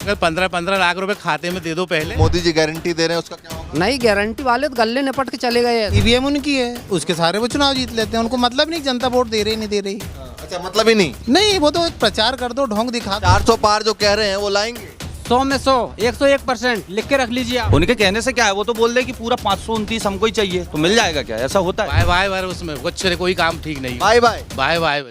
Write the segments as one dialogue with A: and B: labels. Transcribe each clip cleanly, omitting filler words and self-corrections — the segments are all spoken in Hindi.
A: अगर 15-15 लाख रुपए खाते में दे दो पहले।
B: मोदी जी गारंटी दे रहे हैं, उसका क्या होगा?
C: नहीं, गारंटी वाले तो गले निपट के चले गए।
D: ईवीएम उनकी है, उसके सारे वो चुनाव जीत लेते हैं। उनको मतलब नहीं जनता वोट दे रही नहीं दे रही।
B: अच्छा, मतलब ही नहीं।
D: नहीं, वो तो एक प्रचार कर दो, ढोंग दिखा दो।
B: 400 पार जो कह रहे हैं वो लाएंगे?
C: 100 में 100, 101% लिख के रख लीजिए आप।
E: उनके कहने से क्या है, वो तो बोल रहे कि पूरा 529 हमको ही चाहिए, तो मिल जाएगा क्या? ऐसा होता है?
A: बाय बाय बाय, उसमें कुछ कोई काम ठीक नहीं।
B: Bye bye
A: bye bye.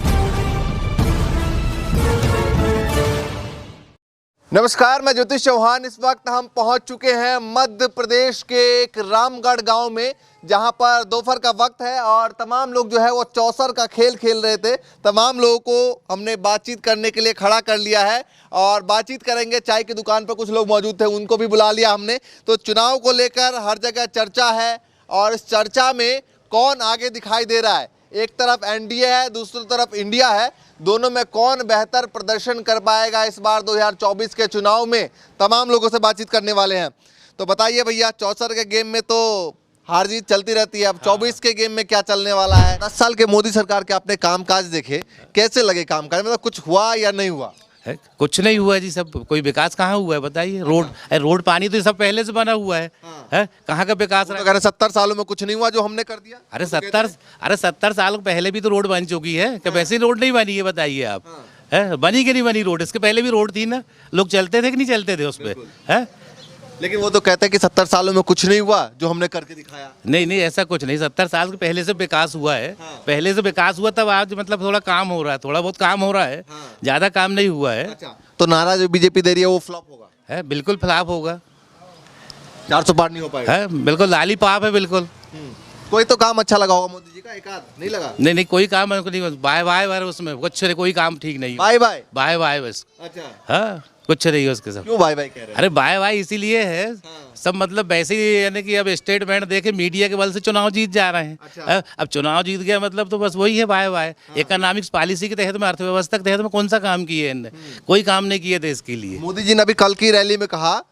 B: नमस्कार, मैं ज्योतिष चौहान। इस वक्त हम पहुंच चुके हैं मध्य प्रदेश के एक रामगढ़ गांव में, जहां पर दोपहर का वक्त है और तमाम लोग जो है वो चौसर का खेल खेल रहे थे। तमाम लोगों को हमने बातचीत करने के लिए खड़ा कर लिया है और बातचीत करेंगे। चाय की दुकान पर कुछ लोग मौजूद थे, उनको भी बुला लिया हमने। तो चुनाव को लेकर हर जगह चर्चा है और इस चर्चा में कौन आगे दिखाई दे रहा है। एक तरफ एनडीए है, दूसरी तरफ इंडिया है। दोनों में कौन बेहतर प्रदर्शन कर पाएगा इस बार 2024 के चुनाव में, तमाम लोगों से बातचीत करने वाले हैं। तो बताइए भैया, चौसर के गेम में तो हार जीत चलती रहती है, अब 24 के गेम में क्या चलने वाला है? 10 साल के मोदी सरकार के आपने कामकाज देखे, कैसे लगे कामकाज? मतलब कुछ हुआ या नहीं हुआ?
A: है कुछ नहीं हुआ जी, सब कोई विकास कहाँ हुआ है बताइए? रोड पानी तो सब पहले से बना हुआ है। कहाँ का विकास
B: तो कह रहे 70 सालों में कुछ नहीं हुआ जो हमने कर दिया।
A: अरे 70 साल पहले भी तो रोड बन चुकी है, क्या वैसे रोड नहीं बनी है बताइए आप? है बनी कि नहीं बनी रोड? इसके पहले भी रोड थी ना, लोग चलते थे कि नहीं चलते थे उस पर? है
B: लेकिन वो तो कहते हैं कि 70 सालों में कुछ नहीं हुआ जो हमने करके दिखाया।
A: नहीं नहीं, ऐसा कुछ नहीं। 70 साल के पहले से विकास हुआ है। पहले से विकास हुआ, तब आज मतलब थोड़ा काम हो रहा है, थोड़ा बहुत काम हो रहा है, ज्यादा काम नहीं हुआ है।
B: अच्छा, तो नारा जो बीजेपी दे रही है वो फ्लॉप होगा?
A: है बिल्कुल फ्लॉप होगा।
B: 400 पार नहीं हो पाएगा?
A: है बिल्कुल लाली पाप है बिल्कुल।
B: कोई तो काम अच्छा लगा होगा मोदी जी का, एक आध नहीं लगा?
A: नहीं नहीं, कोई काम नहीं। बाय बाय बाय, उसमें कुछ कोई काम ठीक नहीं।
B: बाय बाय
A: बाय बाय बस।
B: अच्छा,
A: हाँ कुछ नहीं है उसके सब।
B: क्यों बाय बाय कह रहे हैं?
A: अरे बाय बाय इसीलिए है सब, मतलब वैसे ही, यानी कि अब स्टेटमेंट देके मीडिया के बल से चुनाव जीत जा रहे हैं।
B: अच्छा।
A: अब चुनाव जीत गया मतलब तो बस वही है बाय बाय। इकोनॉमिक्स पॉलिसी के तहत में, अर्थव्यवस्था के तहत में कौन सा काम किए इनने? कोई काम नहीं किए देश के लिए।
B: मोदी जी ने अभी कल की रैली में कहा,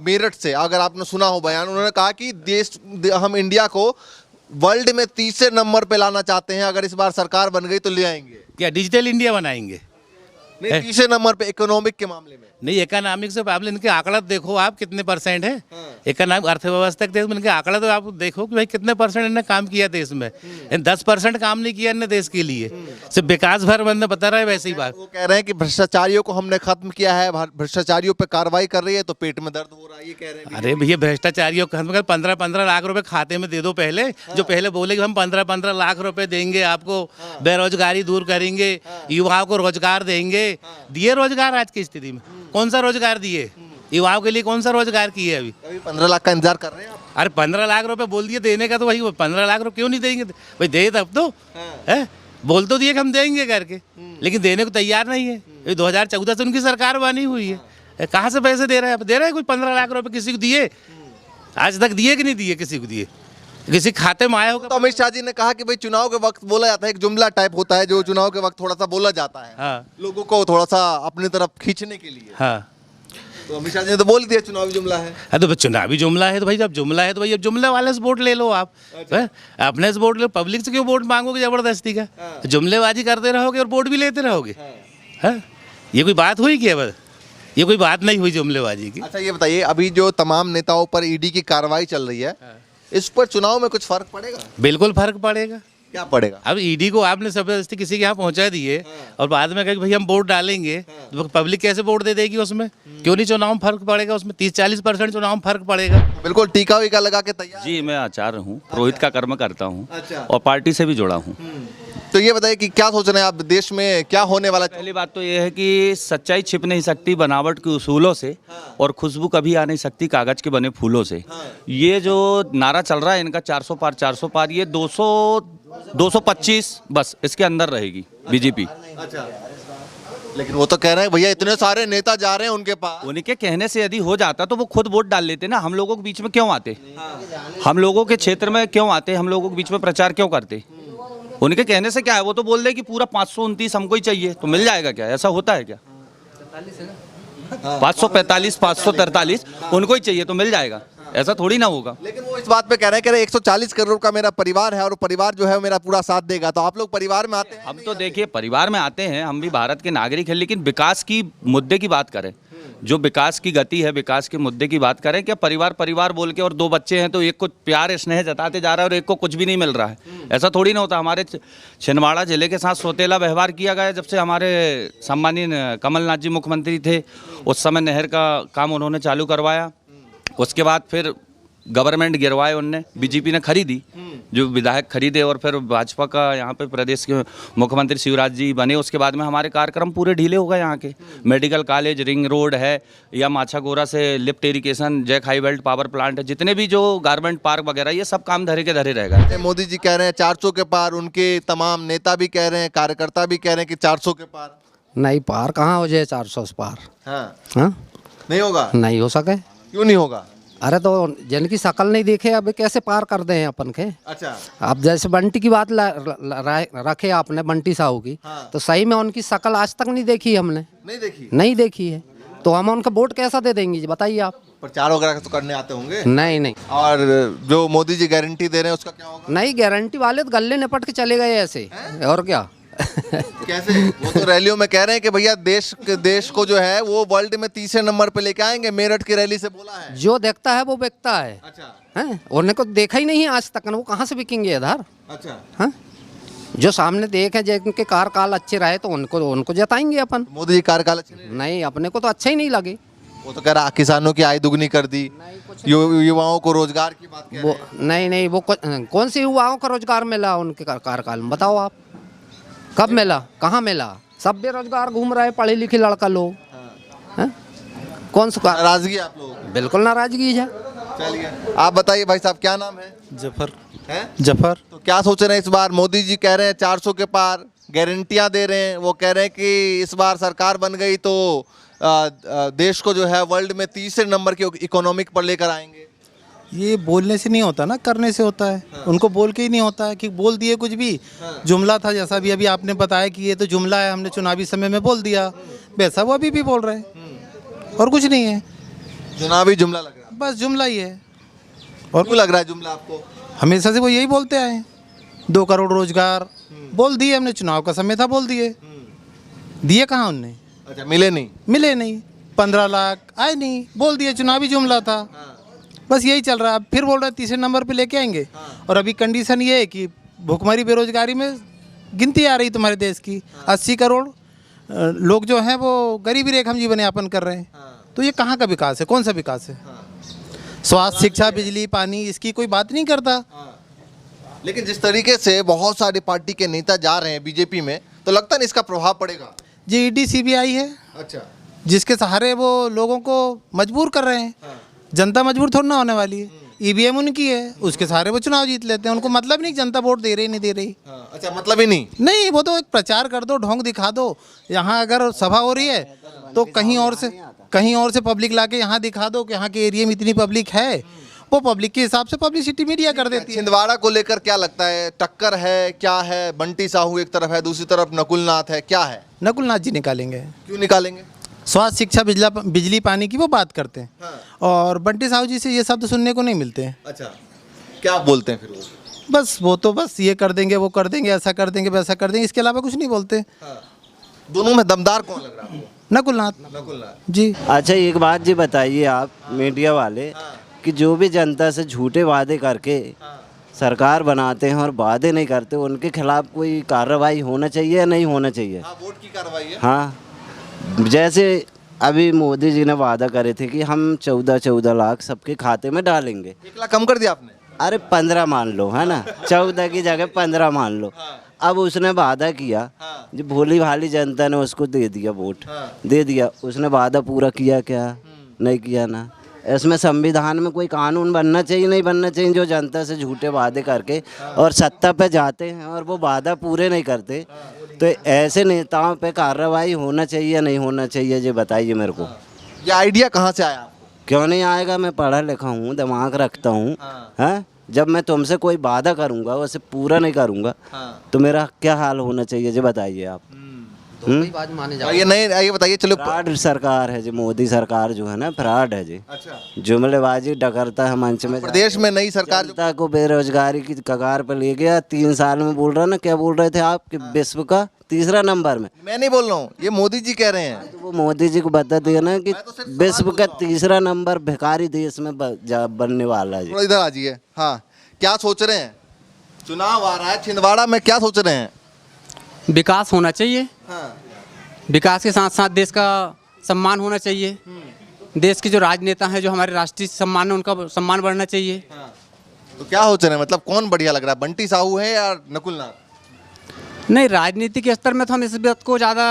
B: मेरठ से, अगर आपने सुना हो बयान, उन्होंने कहा कि हम इंडिया को वर्ल्ड में 30 नंबर पे लाना चाहते हैं, अगर इस बार सरकार बन गई तो ले आएंगे।
A: क्या डिजिटल इंडिया बनाएंगे?
B: नहीं, 30 नंबर पे इकोनॉमिक के मामले में।
A: नहीं, इकोनॉमिक से प्रॉब्लम, इनके आंकड़ा देखो आप कितने परसेंट है। इकोनॉमिक अर्थव्यवस्था के देश में इनके आंकड़ा तो आप देखो कि भाई कितने परसेंट इन्होंने काम किया देश में। 10% काम नहीं किया इन्होंने देश के लिए, सिर्फ विकास भर बंदे बता रहा है वैसे ही बात।
B: वो कह रहे हैं कि भ्रष्टाचारियों को हमने खत्म किया है, भ्रष्टाचारियों पे कार्रवाई कर रही है, तो पेट में दर्द हो रहा है, ये कह रहे हैं।
A: अरे भैया, भ्रष्टाचारियों को 15-15 लाख रुपए खाते में दे दो पहले। जो पहले बोले कि हम 15-15 लाख रुपए देंगे आपको, बेरोजगारी दूर करेंगे, युवाओं को रोजगार देंगे। दिए रोजगार? आज की स्थिति में कौन सा रोजगार दिए युवाओं के लिए? कौन सा रोजगार किए अभी?
B: 15 लाख का इंतजार कर रहे हैं आप?
A: अरे 15 लाख रुपए बोल दिए देने का, तो वही 15 लाख रुपए क्यों नहीं देंगे भाई? दे तब तो है, बोल तो दिए कि हम देंगे करके, लेकिन देने को तैयार नहीं है। ये 2014 से उनकी सरकार बनी हुई है, कहाँ से पैसे दे रहे हैं? दे रहे हैं कोई 15 लाख रुपए किसी को दिए? आज तक दिए कि नहीं दिए? किसी को दिए? किसी खाते में आया होगा?
B: तो अमित शाह जी ने कहा कि भाई चुनाव के वक्त बोला जाता है, एक जुमला टाइप होता है जो चुनाव के वक्त थोड़ा सा बोला जाता है।
A: हाँ।
B: लोगों को थोड़ा सा अपनी तरफ खींचने के लिए।
A: हाँ,
B: तो अमित शाह जी ने तो बोल दिया चुनावी जुमला है।
A: तो चुनावी जुमला है तो भाई, जब जुमला है तो भाई अब जुमले वाले से वोट ले लो आप। अपने से वोट ले, पब्लिक से क्यों वोट मांगोगे जबरदस्ती का? जुमलेबाजी करते रहोगे और वोट भी लेते रहोगे। ये कोई बात हुई क्या? बस ये कोई बात नहीं हुई जुमलेबाजी की।
B: अच्छा, ये बताइए, अभी जो तमाम नेताओं पर ईडी की कार्रवाई चल रही है, इस पर चुनाव में कुछ फर्क पड़ेगा?
A: बिल्कुल फर्क पड़ेगा।
B: क्या पड़ेगा?
A: अब ईडी को आपने जबरदस्ती किसी के यहाँ पहुंचा दिए और बाद में कहा कि भाई हम वोट डालेंगे, तो पब्लिक कैसे वोट दे देगी उसमें? क्यों नहीं चुनाव में फर्क पड़ेगा? उसमें 30-40% चुनाव में फर्क पड़ेगा।
B: बिल्कुल टीका वीका लगा के तैयार?
E: जी, मैं आचार्य हूँ, पुरोहित का कर्म करता हूँ।
B: अच्छा।
E: और पार्टी से भी जुड़ा हूँ।
B: तो ये बताइए कि क्या सोच रहे हैं आप, देश में क्या होने वाला?
E: पहली बात तो ये है कि सच्चाई छिप नहीं सकती बनावट के उसूलों से, और खुशबू कभी आ नहीं सकती कागज के बने फूलों से। ये जो नारा चल रहा है इनका 400 पार 400 पार, ये 225 बस इसके अंदर रहेगी बीजेपी।
B: अच्छा, लेकिन वो तो कह रहे हैं भैया इतने सारे नेता जा रहे हैं उनके पास।
E: उनके कहने से यदि हो जाता तो वो खुद वोट डाल लेते ना। हम लोगों के बीच में क्यों आते? हम लोगों के क्षेत्र में क्यों आते? हम लोगों के बीच में प्रचार क्यों करते? उनके कहने से क्या है, वो तो बोल रहे कि पूरा 529 हमको ही चाहिए, तो मिल जाएगा क्या? ऐसा होता है क्या? 545 543 उनको ही चाहिए तो मिल जाएगा, ऐसा थोड़ी ना होगा।
B: लेकिन वो इस बात पे कह रहे हैं 140 करोड़ का मेरा परिवार है और परिवार जो है मेरा पूरा साथ देगा। तो आप लोग परिवार में आते हैं?
E: हम तो देखिए परिवार में आते हैं, हम भी भारत के नागरिक हैं, लेकिन विकास की मुद्दे की बात करें जो विकास की गति है, विकास के मुद्दे की बात करें, क्या परिवार परिवार बोल के और 2 बच्चे हैं तो एक को प्यार स्नेह जताते जा रहा है और एक को कुछ भी नहीं मिल रहा है। ऐसा थोड़ी ना होता। हमारे छिंदवाड़ा जिले के साथ सौतेला व्यवहार किया गया जब से हमारे सम्मानीय कमलनाथ जी मुख्यमंत्री थे। उस समय नहर का काम उन्होंने चालू करवाया, उसके बाद फिर गवर्नमेंट गिरवाए उनने, बीजेपी ने खरीदी, जो विधायक खरीदे और फिर भाजपा का यहाँ पे प्रदेश के मुख्यमंत्री शिवराज जी बने। उसके बाद में हमारे कार्यक्रम पूरे ढीले हो गए। यहाँ के मेडिकल कॉलेज, रिंग रोड है या माछागोरा से लिफ्ट इरिगेशन, जैक हाई बेल्ट पावर प्लांट है, जितने भी जो गारमेंट पार्क वगैरह, ये सब काम धरे के धरे रह गए।
B: मोदी जी कह रहे हैं 400 के पार, उनके तमाम नेता भी कह रहे हैं, कार्यकर्ता भी कह रहे हैं कि 400 के पार।
C: नहीं, पार कहाँ हो जाए 400 से पार?
B: हाँ,
C: हाँ,
B: नहीं होगा।
C: नहीं हो सके।
B: क्यों नहीं होगा?
C: अरे तो जिनकी शकल नहीं देखे अब कैसे पार कर दें अपन के?
B: अच्छा,
C: अब जैसे बंटी की बात रखे आपने, बंटी साहू की,
B: हाँ।
C: तो सही में उनकी शकल आज तक नहीं देखी हमने,
B: नहीं
C: देखी है, तो हम उनका वोट कैसा दे देंगे जी, बताइए आप।
B: प्रचार वगैरह तो करने आते होंगे।
C: नहीं।
B: और जो मोदी जी गारंटी दे रहे हैं उसका क्या होगा?
C: नहीं, गारंटी वाले तो गले निपट के चले गए ऐसे, और क्या।
B: कैसे? वो तो रैलियों में कह रहे हैं कि भैया देश को जो है वो वर्ल्ड में 3रे नंबर पे लेके आएंगे, मेरठ की रैली से बोला है।
C: जो देखता है वो बिकता है।
B: अच्छा,
C: हैं? उन्हें को देखा ही नहीं है आज तक, वो कहाँ से बिकेंगे इधर?
B: अच्छा।
C: हाँ, जो सामने देखे, जिनके कार्यकाल अच्छे रहे तो उनको जताएंगे अपन।
B: मोदी जी कार्यकाल अच्छे
C: नहीं, अपने को तो अच्छा ही नहीं लगे।
B: वो तो कह रहा किसानों की आय दुगनी कर दी, युवाओं को रोजगार की बात कह रहे हैं।
C: नहीं, वो कौन से युवाओं का रोजगार मिला उनके कार्यकाल में, बताओ आप? कब मिला? कहाँ मिला? सब बेरोजगार घूम रहे पढ़े लिखे लड़का लोग। हैं? कौन सा
B: नाराजगी आप लोग?
C: बिल्कुल नाराजगी है।
B: चलिए, आप बताइए भाई साहब, क्या नाम है?
D: जफर।
B: हैं?
D: जफर।
B: तो क्या सोच रहे हैं इस बार? मोदी जी कह रहे हैं 400 के पार, गारंटियां दे रहे हैं। वो कह रहे हैं कि इस बार सरकार बन गई तो देश को जो है वर्ल्ड में 3रे नंबर के इकोनॉमिक पर लेकर आएंगे।
D: ये बोलने से नहीं होता ना, करने से होता है। हाँ। उनको बोल के ही नहीं होता है कि बोल दिए कुछ भी। हाँ। जुमला था, जैसा भी अभी आपने बताया कि ये तो जुमला है, हमने चुनावी समय में बोल दिया, वैसा वो अभी भी बोल रहे हैं, और कुछ नहीं है।
B: चुनावी जुमला लग रहा है,
D: बस जुमला ही है।
B: और क्यों लग रहा है जुमला आपको?
D: हमेशा से वो यही बोलते आए हैं। 2 करोड़ रोजगार बोल दिए हमने, चुनाव का समय था, बोल दिए। दिए कहाँ उनने?
B: अच्छा, मिले नहीं।
D: 15 लाख आए नहीं, बोल दिए, चुनावी जुमला था। बस यही चल रहा है। अब फिर बोल रहे हैं 3रे नंबर पे लेके आएंगे। और अभी कंडीशन ये है कि भुखमरी बेरोजगारी में गिनती आ रही तुम्हारे देश की। 80 करोड़ लोग जो हैं वो गरीबी रेखा में जीवन यापन कर रहे हैं। तो ये कहाँ का विकास है? कौन सा विकास है? स्वास्थ्य, शिक्षा, बिजली, पानी, इसकी कोई बात नहीं करता।
B: लेकिन जिस तरीके से बहुत सारी पार्टी के नेता जा रहे हैं बीजेपी में, तो लगता नहीं इसका प्रभाव पड़ेगा?
D: जी, ईडी सीबीआई है।
B: अच्छा,
D: जिसके सहारे वो लोगों को मजबूर कर रहे हैं। जनता मजबूर थोड़ा ना होने वाली है। ईवीएम उनकी है, उसके सहारे वो चुनाव जीत लेते हैं। उनको मतलब नहीं जनता वोट दे रही नहीं दे रही।
B: अच्छा, मतलब ही नहीं,
D: वो तो एक प्रचार कर दो, ढोंग दिखा दो। यहाँ अगर सभा हो रही है तो कहीं और से पब्लिक लाके यहाँ दिखा दो कि यहाँ के एरिया में इतनी पब्लिक है। वो पब्लिक के हिसाब से पब्लिसिटी मीडिया कर देती है।
B: छिंदवाड़ा को लेकर क्या लगता है? टक्कर है, क्या है? बंटी साहू एक तरफ है, दूसरी तरफ नकुलनाथ है, क्या है?
D: नकुलनाथ जी निकालेंगे।
B: क्यों निकालेंगे?
D: स्वास्थ्य, शिक्षा, बिजली, पानी की वो बात करते हैं। हाँ। और बंटी साहू जी से ये शब्द सुनने को नहीं मिलते हैं।
B: अच्छा, क्या बोलते हैं फिर वो?
D: वो तो बस ये कर देंगे, वो कर देंगे, ऐसा कर देंगे, वैसा कर देंगे, इसके अलावा कुछ नहीं बोलते।
B: हाँ। दोनों में दमदार कौन लग रहा है?
D: नकुलनाथ जी।
F: अच्छा, एक बात जी बताइए आप मीडिया वाले, कि जो भी जनता से झूठे वादे करके सरकार बनाते हैं और वादे नहीं करते, उनके खिलाफ कोई कार्रवाई होना चाहिए या नहीं होना चाहिए?
B: हाँ, वोट की कार्रवाई है।
F: हाँ, जैसे अभी मोदी जी ने वादा करे थे कि हम 14 लाख सबके खाते में डालेंगे।
B: 1 लाख कम कर दिया आपने?
F: अरे 15 मान लो, है ना। 14 की जगह 15 मान लो। अब उसने वादा किया, जो भोली भाली जनता ने उसको दे दिया वोट, दे दिया। उसने वादा पूरा किया क्या? नहीं किया ना। इसमें संविधान में कोई कानून बनना चाहिए, नहीं बनना चाहिए, जो जनता से झूठे वादे करके और सत्ता पे जाते हैं और वो वादा पूरे नहीं करते, तो ऐसे नेताओं पे कार्रवाई होना चाहिए या नहीं होना चाहिए, ये बताइए मेरे को।
B: ये आइडिया कहाँ से आया आपको?
F: क्यों नहीं आएगा? मैं पढ़ा लिखा हूँ, दिमाग रखता हूँ। हैं? जब मैं तुमसे कोई वादा करूँगा वैसे पूरा नहीं करूँगा, तो मेरा क्या हाल होना चाहिए, ये बताइए आप।
B: ये नहीं, ये बताइए। चलो,
F: फ्रॉड सरकार है जी, मोदी सरकार जो है ना, फ्रॉड है जी।
B: अच्छा,
F: जुमलेबाजी डकरता है मंच में।
B: प्रदेश में नई सरकार
F: जनता को बेरोजगारी की कगार पर ले गया। 3 साल में बोल रहा ना, क्या बोल रहे थे आप कि विश्व का तीसरा नंबर में।
B: मैं नहीं बोल रहा हूँ, ये मोदी जी कह रहे हैं।
F: तो वो मोदी जी को बता दिया ना कि विश्व का तीसरा नंबर भिखारी देश में बनने वाला है।
B: थोड़ा इधर आ जाइए। हाँ, क्या सोच रहे हैं? चुनाव आ रहा है छिंदवाड़ा में, क्या सोच रहे हैं?
G: विकास होना चाहिए।
B: हाँ,
G: विकास के साथ साथ देश का सम्मान होना चाहिए। देश के जो राजनेता हैं, जो हमारे राष्ट्रीय सम्मान है, उनका सम्मान बढ़ना चाहिए।
B: तो क्या सोच रहे हैं? मतलब कौन बढ़िया लग रहा है, बंटी साहू है या नकुल नाथ?
G: नहीं, राजनीति के स्तर में तो हम इस बात को ज़्यादा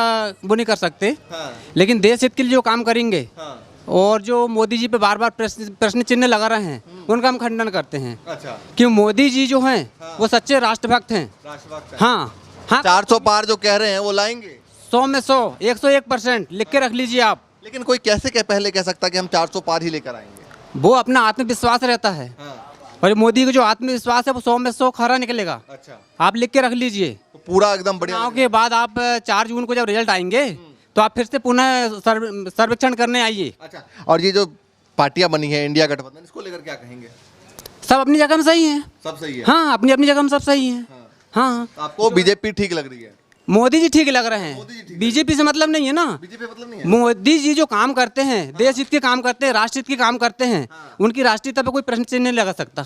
G: वो नहीं कर सकते,
B: हाँ,
G: लेकिन देश हित के लिए जो काम करेंगे
B: हाँ,
G: और जो मोदी जी पे बार बार प्रश्न चिन्ह लगा रहे हैं, उनका हम खंडन करते हैं।
B: अच्छा,
G: कि मोदी जी जो हैं वो सच्चे राष्ट्रभक्त हैं।
B: राष्ट्रभक्त है।
G: हाँ हाँ,
B: 400 पार जो कह रहे हैं वो लाएंगे।
G: 100 में 100, 101% लिख के रख लीजिए आप।
B: लेकिन कोई कैसे पहले कह सकता कि हम 400 पार ही लेकर आएंगे?
G: वो अपना आत्मविश्वास रहता है, और मोदी का जो आत्मविश्वास है वो 100 में 100 खरा निकलेगा।
B: अच्छा,
G: आप लिख के रख लीजिए।
B: तो पूरा एकदम बढ़िया
G: चुनाव के बाद आप 4 जून को जब रिजल्ट आएंगे तो आप फिर से पुनः सर्वेक्षण करने आइए।
B: अच्छा, और ये जो पार्टियां बनी है इंडिया गठबंधन, इसको लेकर क्या कहेंगे?
G: सब अपनी जगह में सही हैं।
B: सब सही है।
G: हाँ, अपनी अपनी जगह में सब सही हैं। हाँ,
B: तो आपको बीजेपी ठीक लग रही है?
G: मोदी जी ठीक लग रहे हैं। बीजेपी से मतलब नहीं है ना।
B: बीजेपी मतलब नहीं है।
G: मोदी जी जो काम करते हैं, देश हित के काम करते हैं, राष्ट्र हित के काम करते हैं, उनकी राष्ट्रीयता पे कोई प्रश्न चिन्ह नहीं लगा सकता।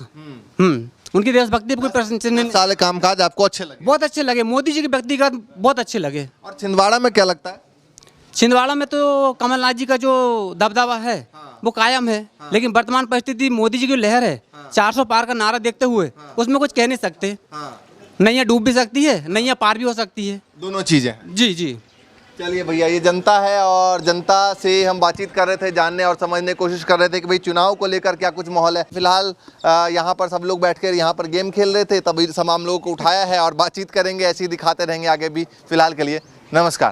G: उनकी देशभक्ति पे कोई प्रश्न चिन्ह नहीं।
B: साले कामकाज आपको अच्छे लगे?
G: बहुत अच्छे लगे, मोदी जी के व्यक्तिगत बहुत अच्छे लगे।
B: और छिंदवाड़ा में क्या लगता है?
G: छिंदवाड़ा में तो कमलनाथ जी का जो दबदबा है वो कायम है, लेकिन वर्तमान परिस्थिति मोदी जी की लहर है, 400 पार का नारा देखते हुए उसमें कुछ कह नहीं सकते। नैया डूब भी सकती है, नैया पार भी हो सकती है।
B: दोनों चीजें हैं।
G: जी जी।
B: चलिए भैया, ये जनता है और जनता से हम बातचीत कर रहे थे, जानने और समझने की कोशिश कर रहे थे कि भाई चुनाव को लेकर क्या कुछ माहौल है। फिलहाल यहाँ पर सब लोग बैठकर यहाँ पर गेम खेल रहे थे, तभी तमाम लोगों को उठाया है और बातचीत करेंगे, ऐसे ही दिखाते रहेंगे आगे भी। फिलहाल के लिए नमस्कार।